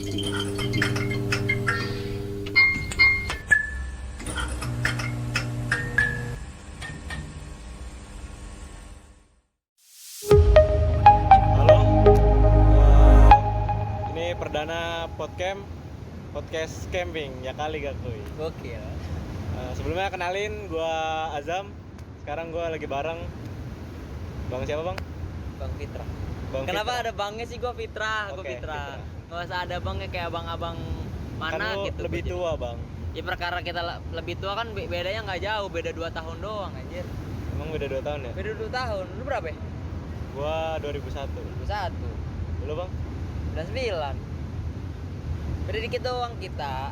Halo, ini perdana podcast camping ya kali gak kuy. Gokil. Sebelumnya kenalin, gua Azam. Sekarang gua lagi bareng Bang siapa bang? Bang Fitra. Bang Kenapa Fitra. ada bangnya sih? Gua Fitra, Oke, Fitra. Fitra. Nggak usah ada bangnya kayak abang-abang mana Kan lu gitu. lebih gua jadi. tua bang. Ya perkara kita lebih tua kan bedanya nggak jauh, beda 2 tahun doang anjir. Emang beda 2 tahun ya? Beda 2 tahun. Lu berapa ya? Gua 2001. 21. Lu bang? 99. Beda dikit doang kita.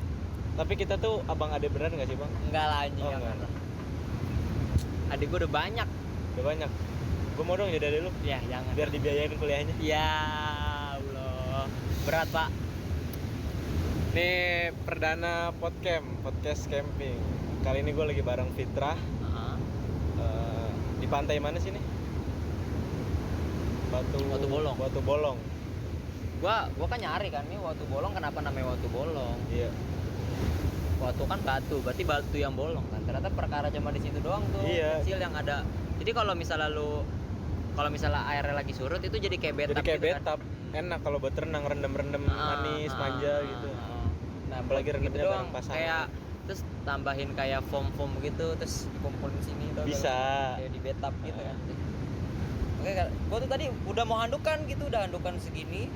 Tapi kita tuh abang ade beneran gak sih bang? Enggak lah anjing, Oh, jangan enggak. lah. Adik gua udah banyak. Udah banyak. Gua mau dong jadi ade lu. Ya, jangan. Biar dibiayain kuliahnya. Ya Allah. Berat, Pak. Ini perdana podcast camping. Kali ini gua lagi bareng Fitra. Heeh. Di pantai mana sih nih? Batu Bolong. Batu Bolong. Gua kan nyari kan nih Watu Bolong, kenapa namanya Watu Bolong? Iya. Watu kan batu, berarti batu yang bolong kan. Ternyata perkara cuma di situ doang tuh, Iya. kecil yang ada. Jadi kalau misalnya airnya lagi surut itu jadi kayak betap Jadi kayak gitu betap. kan. Enak kalau buat renang, rendem-rendem manis, manja gitu. Nah, Apalagi gitu rendemnya doang. bareng pasangan. Kayak terus tambahin kayak foam gitu, terus kumpulin sini tuh. Bisa. Kayak di betap gitu kan. Oke, gua tuh tadi udah mau handukan gitu, udah handukan segini.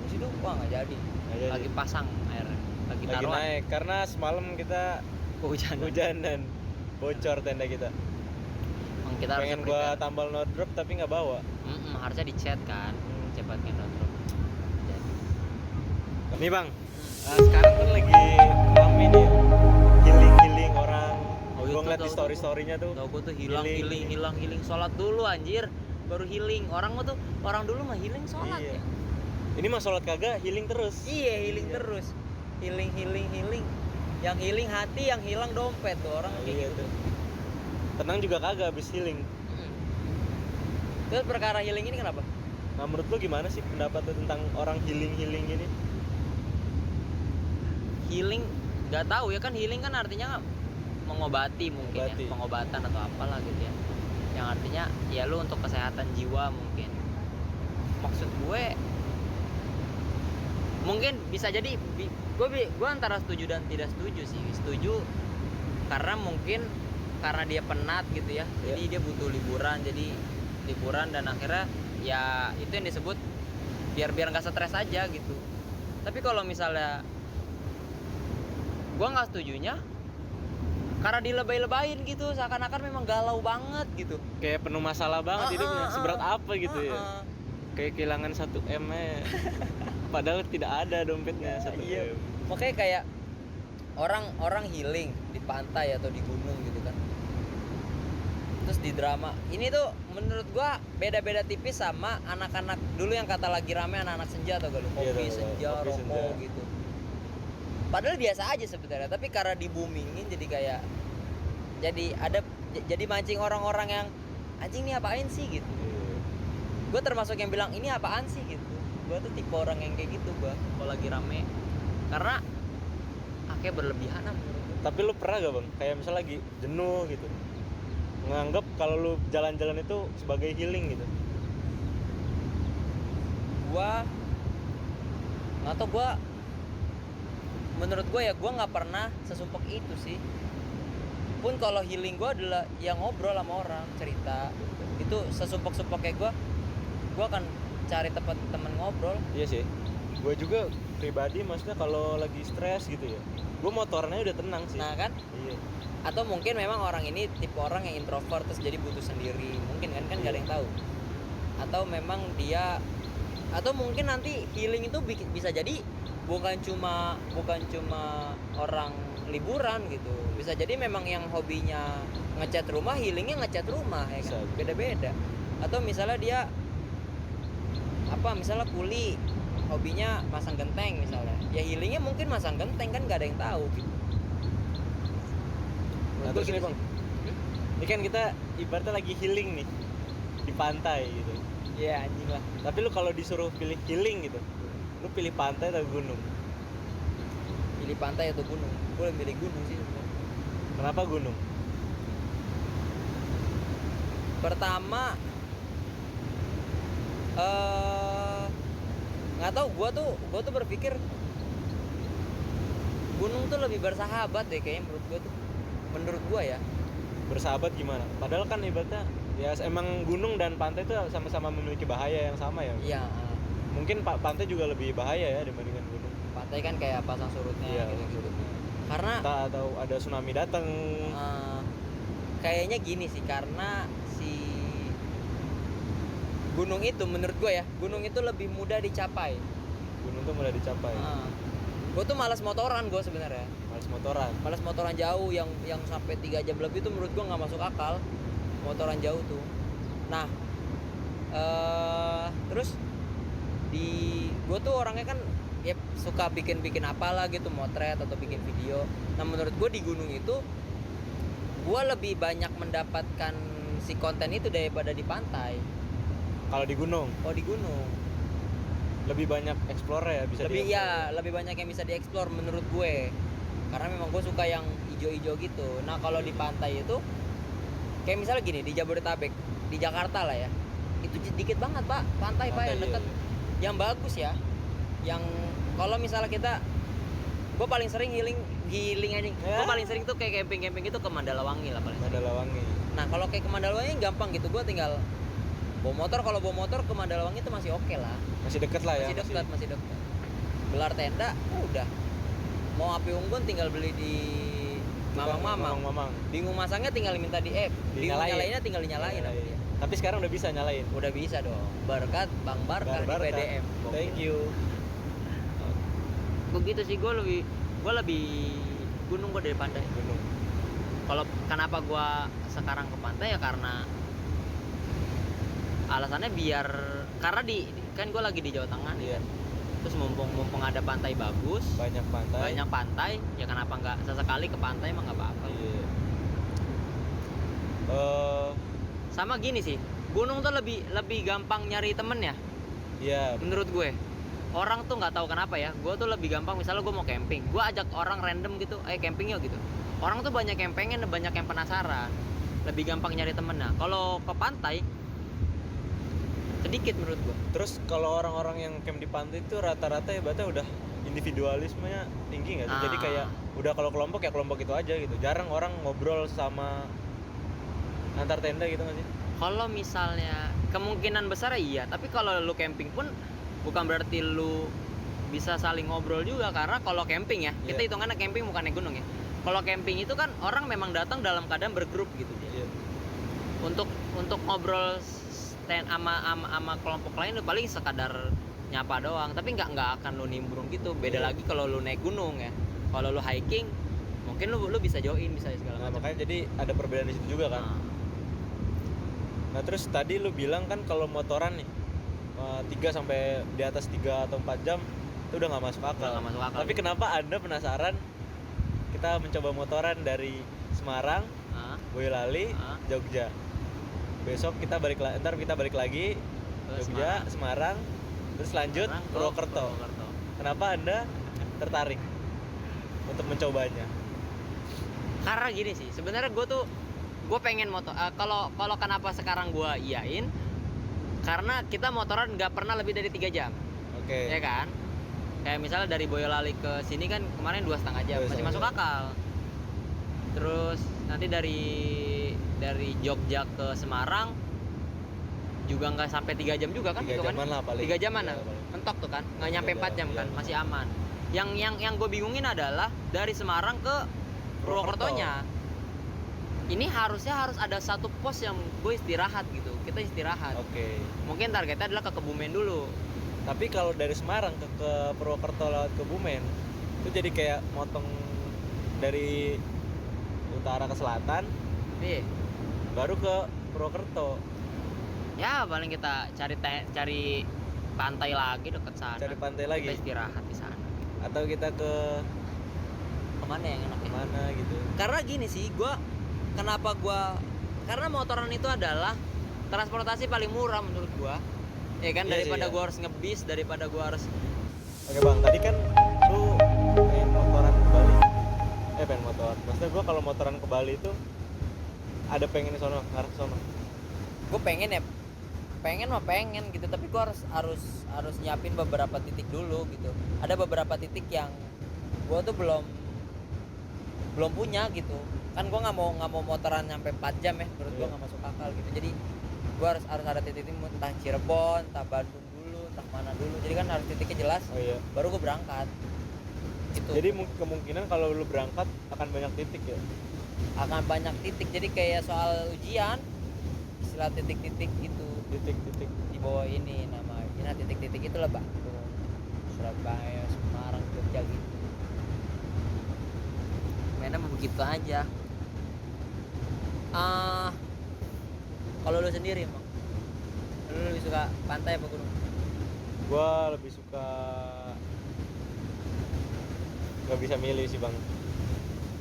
Di situ wah enggak jadi. jadi. Lagi pasang airnya. Lagi Lagi taruhan. naik karena semalam kita hujanan. Bocor tenda kita. Kita harus Pengen gua tambal no drop tapi nggak bawa. harusnya dicat kan. Cepat kan drop. Nih bang, sekarang kan lagi rame nih healing orang. Oh, itu Gua ngeliat di tahu, story-storynya tuh. Tahu gua tuh hilang. Sholat dulu anjir. Baru healing. Orang dulu mah healing sholat Iya. ya. Ini mah sholat kagak, healing terus. Iya, healing terus. Healing. Yang healing hati, yang hilang dompet tuh orang kayak Iya gitu. tuh. Tenang juga kagak habis healing. Terus perkara healing ini kenapa? Nah menurut lu gimana sih pendapat lu tentang orang healing ini? Healing nggak tahu ya kan, healing kan artinya mengobati mungkin ya, pengobatan atau apalah gitu ya. Yang artinya ya lu untuk kesehatan jiwa mungkin. Maksud gue mungkin bisa jadi gue antara setuju dan tidak setuju sih. Setuju karena mungkin karena dia penat gitu ya. Jadi dia butuh liburan dan akhirnya ya itu yang disebut biar nggak stres aja gitu. Tapi kalau misalnya gue nggak setujunya karena dilebay-lebayin gitu, seakan-akan memang galau banget gitu, Kayak penuh masalah banget hidupnya, seberat apa gitu ya. Kayak kehilangan 1M -nya. Padahal tidak ada dompetnya 1M. Iya. Makanya kayak orang healing di pantai atau di gunung gitu kan. Terus di drama ini tuh menurut gua beda-beda tipis sama anak-anak dulu yang kata lagi rame anak-anak senja atau gak lu, kopi senja, rokok gitu. Padahal biasa aja sebenarnya, tapi karena di boomingin jadi mancing orang-orang yang anjing ini apaan sih gitu. Gue termasuk yang bilang ini apaan sih gitu. Gue tuh tipe orang yang kayak gitu gue kalau lagi rame, karena kayak berlebihan menurut gue. Tapi lu pernah gak bang, kayak misalnya lagi jenuh gitu, menganggap kalau lu jalan-jalan itu sebagai healing gitu? Gue nggak tau, menurut gue ya gue nggak pernah sesumpek itu sih. Pun kalau healing gue adalah yang ngobrol sama orang, cerita itu sesumpek-sumpek kayak gue akan cari tempat teman ngobrol. Iya sih, gue juga pribadi maksudnya kalau lagi stres gitu ya, gue motornya udah tenang sih. Nah kan? Iya. Atau mungkin memang orang ini tipe orang yang introvert terus jadi butuh sendiri, mungkin kan nggak ada yang tahu. Atau memang dia, atau mungkin nanti healing itu bisa jadi bukan cuma orang liburan gitu, bisa jadi memang yang hobinya ngecat rumah, healingnya ngecat rumah ya kan, beda-beda. Atau misalnya dia misalnya kuli, hobinya masang genteng misalnya, ya healingnya mungkin masang genteng, kan nggak ada yang tahu gitu. Nah terus nih bang, ini kan kita ibaratnya lagi healing nih di pantai gitu. Iya anjing lah. Tapi lu kalau disuruh pilih healing gitu, lu pilih pantai atau gunung? pilih pantai atau gunung. Gue lebih milih gunung sih sebenarnya. Kenapa gunung? Pertama nggak tahu, gue tuh berpikir gunung tuh lebih bersahabat deh kayaknya menurut gue ya. Bersahabat gimana? Padahal kan ibaratnya ya emang gunung dan pantai itu sama-sama memiliki bahaya yang sama ya. Iya. Mungkin pantai juga lebih bahaya ya dibandingkan gunung. Pantai kan kayak pasang surutnya Iya, gitu. surutnya. Karena Atau ada tsunami datang. kayaknya gini sih, karena si gunung itu menurut gue ya, gunung itu lebih mudah dicapai. Gunung tuh mudah dicapai. Gue tuh malas motoran gue sebenarnya. Malas motoran Jauh yang sampai 3 jam lebih tuh menurut gue nggak masuk akal. Motoran jauh tuh. Nah, terus gue tuh orangnya kan ya suka bikin apalah gitu, motret atau bikin video. Nah menurut gue di gunung itu gue lebih banyak mendapatkan si konten itu daripada di pantai. Kalau di gunung? Oh, di gunung lebih banyak explore ya, bisa lebih banyak yang bisa dieksplor menurut gue, karena memang gue suka yang hijau-hijau gitu. Nah kalau di pantai itu kayak misalnya gini, di Jabodetabek, di Jakarta lah ya, itu sedikit banget pak pantai pak yang deket, yang bagus ya, yang kalau misalnya gue paling sering healing aja. Gue paling sering tuh kayak camping gitu ke Mandalawangi lah paling sering. Mandalawangi. Nah kalau kayak ke Mandalawangi gampang gitu, gue tinggal kalau bawa motor ke Mandalawangi itu masih oke lah. Masih dekat lah ya. Masih dekat. Gelar tenda udah. Mau api unggun tinggal beli di Mamang. Bingung masangnya tinggal minta di app. Bingung nyalainnya tinggal dinyalain. Tapi sekarang udah bisa nyalain. Udah bisa dong. Berkat Bang Barkar di PDM. Thank you. Begitu sih, gue lebih gunung gue dari pantai. Gunung. Kalau kenapa gue sekarang ke pantai ya karena alasannya karena kan gue lagi di Jawa Tengah nih. Kan. Terus mumpung ada pantai bagus, banyak pantai, ya kenapa nggak sesekali ke pantai, emang nggak apa-apa. Iya. Sama gini sih, gunung tuh lebih gampang nyari temen ya. Iya. Menurut gue, orang tuh nggak tahu kenapa ya, gue tuh lebih gampang misalnya gue mau camping, gue ajak orang random gitu, camping yuk gitu. Orang tuh banyak yang pengen, banyak yang penasaran, lebih gampang nyari temen. Nah kalau ke pantai sedikit menurut gua. Terus kalau orang-orang yang camp di pantai itu rata-rata ya berarti udah individualismenya tinggi nggak sih? Jadi kayak udah kalau kelompok ya kelompok itu aja gitu. Jarang orang ngobrol sama antar tenda gitu nggak sih? Kalau misalnya kemungkinan besar iya, tapi kalau lu camping pun bukan berarti lu bisa saling ngobrol juga, karena kalau camping ya, kita hitungannya camping bukannya gunung ya. Kalau camping itu kan orang memang datang dalam keadaan bergrup gitu dia. Untuk ngobrol sama kelompok lain lu paling sekadar nyapa doang, tapi nggak akan lu nimbrung gitu. Beda lagi kalau lu naik gunung ya. Kalau lu hiking mungkin lu bisa join, bisa segala macam. Makanya jadi ada perbedaan di situ juga kan. Nah terus tadi lu bilang kan kalau motoran nih 3 sampai di atas 3 atau 4 jam itu udah nggak masuk akal. Tapi kenapa Anda penasaran kita mencoba motoran dari Semarang, Boyolali, Jogja? Besok kita balik lagi Jogja, Semarang, terus lanjut Purwokerto. Kenapa Anda tertarik untuk mencobanya? Karena gini sih, sebenarnya gue pengen motor. Kalau kenapa sekarang gue iyain? Karena kita motoran nggak pernah lebih dari 3 jam. Oke. Ya kan? Kayak misalnya dari Boyolali ke sini kan kemarin 2,5 jam, masih masuk akal. Terus nanti dari Jogja ke Semarang juga nggak sampai 3 jam juga kan? 3 jaman lah paling. 3 jaman lah. Mentok tuh kan, nggak nyampe 4 jam kan, masih aman. Yang gue bingungin adalah dari Semarang ke Purwokertonya. Ini harus ada satu pos yang gue istirahat gitu. Kita istirahat. Oke. Mungkin targetnya adalah ke Kebumen dulu. Tapi kalau dari Semarang ke Purwokerto lewat Kebumen itu jadi kayak motong dari utara ke selatan. Iya. Baru ke Purwokerto. Ya paling kita cari pantai lagi dekat sana. Cari pantai lagi. Kita istirahat di sana. Atau kita kemana yang enak? Kemana gitu? Karena gini sih, karena motoran itu adalah transportasi paling murah menurut gua. Ya kan, daripada gua harus ngebis, daripada gua harus. Oke Bang, tadi kan lu main motoran Maksudnya gue kalau motoran ke Bali itu ada pengen sono, ngarep sono. Gue pengen gitu, tapi gue harus nyiapin beberapa titik dulu gitu. Ada beberapa titik yang gue tuh belum punya gitu kan. Gue nggak mau motoran sampai 4 jam ya, menurut gue nggak masuk akal gitu. Jadi gue harus ada titik entah Cirebon, entah Bandung dulu, entah mana dulu. Jadi kan harus titiknya jelas, baru gue berangkat gitu. Jadi kemungkinan kalau lu berangkat akan banyak titik ya, akan banyak titik. Jadi kayak soal ujian, istilah titik-titik gitu, titik-titik di bawah ini nama nah titik-titik itu lah Bandung, Surabaya, Semarang, Jogja gitu. Mainnya begitu aja. Kalau lu sendiri emang lu lebih suka pantai apa gunung? Gua lebih suka, nggak bisa milih sih bang,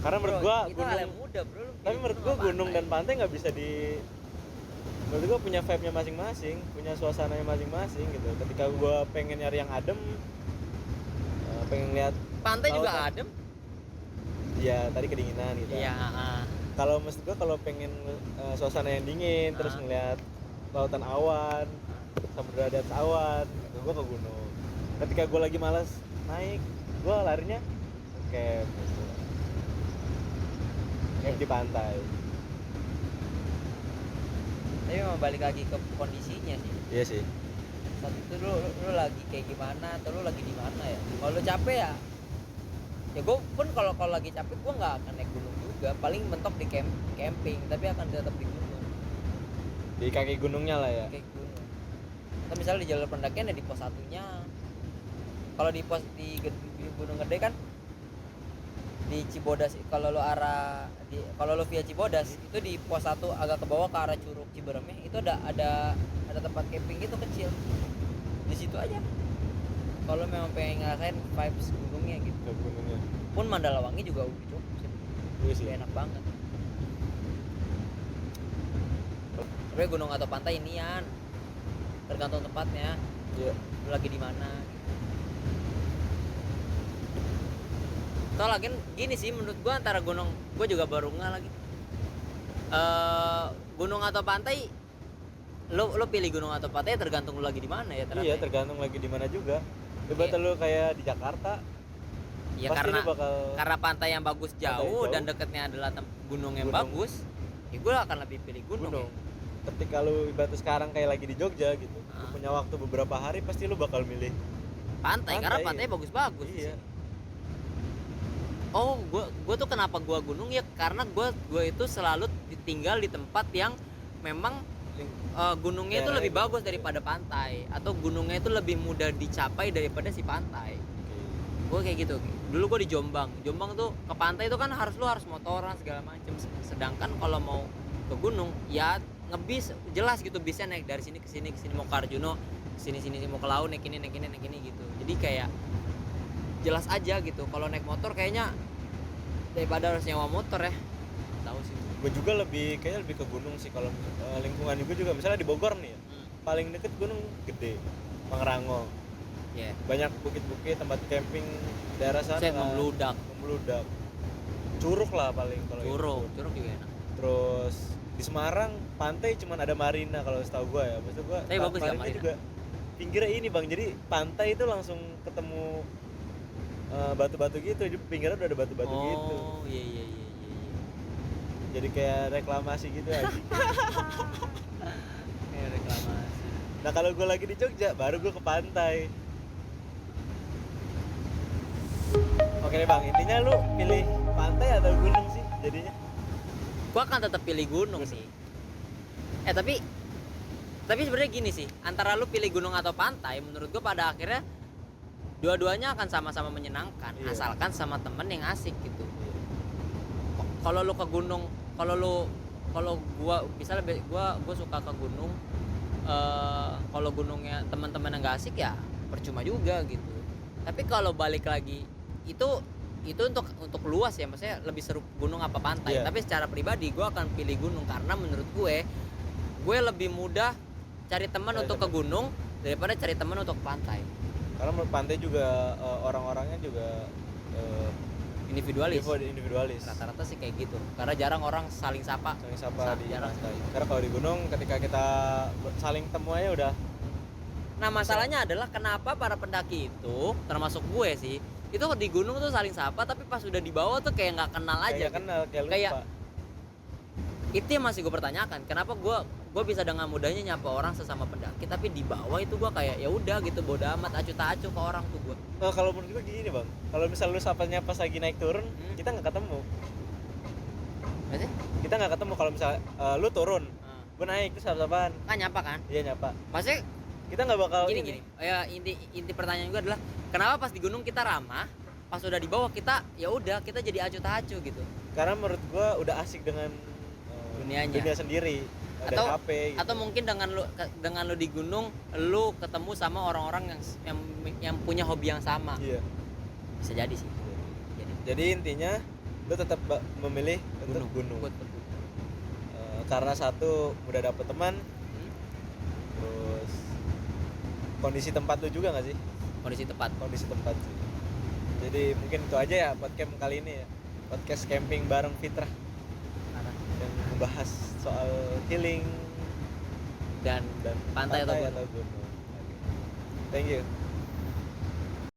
karena menurut gua itu hal yang mudah bro. Tapi menurut gua gunung dan pantai nggak bisa menurut gua punya vibe-nya masing-masing, punya suasananya masing-masing gitu. Ketika gua pengen nyari yang adem, pengen lihat pantai lautan. Juga adem Iya, tadi kedinginan gitu. Iya. Kalau maksud gua kalau pengen suasana yang dingin, terus ngeliat lautan awan, samudra di atas awan, gua ke gunung. Ketika gua lagi malas naik, gua larinya ke camp di pantai. Tapi memang balik lagi ke kondisinya sih. Iya sih. Saat itu lu lagi kayak gimana, atau lu lagi di mana ya? Kalau lu capek ya gue pun kalau lagi capek gue nggak akan naik gunung juga, paling mentok di camping, tapi akan tetap di gunung, Di kaki gunungnya lah ya. Kaki gunung. Nah, misalnya di jalur pendakian ya di pos satunya. Kalau di pos di Gunung Gede kan di Cibodas, kalau lo via Cibodas itu di pos 1 agak ke bawah ke arah Curug Ciberemnya itu ada tempat camping gitu kecil. Di situ aja. Kalau memang pengen ngerasain vibes gunungnya gitu. Gunungnya. Pun Mandalawangi juga udah cukup sih. Iya sih. Enak banget. Tapi gunung atau pantai inian tergantung tempatnya. Iya. Lu lagi di mana? Toh lagi gini sih menurut gua antara gunung, gua juga baru nggak lagi. Gunung atau pantai, lo pilih gunung atau pantai tergantung lu lagi di mana ya. Iya, tergantung lagi di mana juga. Ibaratnya lu kayak di Jakarta, ya pasti karena pantai yang bagus jauh dan dekatnya adalah gunung yang bagus, ya gue akan lebih pilih gunung. Ya. Ketika lu ibaratnya sekarang kayak lagi di Jogja gitu, lu punya waktu beberapa hari, pasti lu bakal milih pantai karena pantainya bagus-bagus. Iya. Oh, gue tuh kenapa gue gunung ya karena gue itu selalu tinggal di tempat yang memang gunungnya itu lebih bagus daripada pantai, atau gunungnya itu lebih mudah dicapai daripada si pantai. Gue kayak gitu. Dulu gue di Jombang tuh ke pantai itu kan harus motoran segala macem. Sedangkan kalau mau ke gunung ya ngebis jelas gitu, bisnya naik dari sini ke sini mau ke Arjuno, sini mau ke Laut, naik ini gitu. Jadi kayak jelas aja gitu. Kalau naik motor kayaknya daripada harus nyewa motor ya. Tahu sih. Gue juga lebih ke gunung sih. Kalau lingkungan gue juga misalnya di Bogor nih ya, paling deket gunung Gede, Pangrango. Yeah. Banyak bukit-bukit, tempat camping daerah sana. Membludak. Curug lah paling kalau Curug juga enak. Terus di Semarang pantai cuman ada Marina kalau setahu gue ya. Maksud gue Marina juga pinggirnya ini bang, jadi pantai itu langsung ketemu batu-batu gitu, di pinggirnya udah ada batu-batu gitu. Oh iya. Jadi kayak reklamasi gitu aja. Kayak reklamasi. Nah kalau gue lagi di Jogja, baru gue ke pantai. Oke nih bang, intinya lu pilih pantai atau gunung sih jadinya? Gue akan tetap pilih gunung sih. Tapi sebenarnya gini sih, antara lu pilih gunung atau pantai, menurut gue pada akhirnya dua-duanya akan sama-sama menyenangkan, asalkan sama temen yang asik gitu. Kalau lu ke gunung, kalau gua misalnya gua suka ke gunung, kalau gunungnya teman-teman yang gak asik ya percuma juga gitu. Tapi kalau balik lagi itu untuk luas ya, maksudnya lebih seru gunung apa pantai. Tapi secara pribadi gua akan pilih gunung karena menurut gue lebih mudah cari teman untuk ke gunung daripada cari teman untuk ke pantai. Karena menurut pantai juga orang-orangnya juga individualis. Rata-rata sih kayak gitu. Karena jarang orang saling sapa. Di Jarang. pantai. Karena kalau di gunung ketika kita saling temu aja udah. Nah, masalahnya adalah kenapa para pendaki itu, termasuk gue sih, itu di gunung tuh saling sapa, tapi pas udah di bawah tuh kayak nggak kenal aja. Kayak kenal, kayak lupa. Kayak itu yang masih gue pertanyakan. Kenapa gue bisa dengan mudahnya nyapa orang sesama pendaki, tapi di bawah itu gue kayak ya udah gitu, bodo amat, acuh tak acuh ke orang tuh gue. Nah, kalau menurut gue gini bang, kalau misal lu sapanya pas lagi naik turun, kita nggak ketemu. Berarti? Kita nggak ketemu kalau misal lu turun, gue naik terus sapa-sapaan. Kan nyapa kan? Iya nyapa. Maksudnya Kita nggak bakal gini. Ya inti pertanyaan gue adalah kenapa pas di gunung kita ramah, pas udah di bawah kita ya udah kita jadi acuh tak acuh gitu. Karena menurut gue udah asik dengan dunia sendiri. Atau HP, gitu. Atau mungkin dengan lu di gunung lu ketemu sama orang-orang yang punya hobi yang sama. Iya. Bisa jadi sih. Jadi intinya lu tetap memilih untuk gunung. Karena satu mudah dapet teman, terus kondisi tempat lu juga nggak sih? Kondisi tempat sih. Jadi mungkin itu aja ya podcast kali ini ya, podcast camping bareng Fitrah yang membahas soal healing dan pantai atau gunung. Thank you.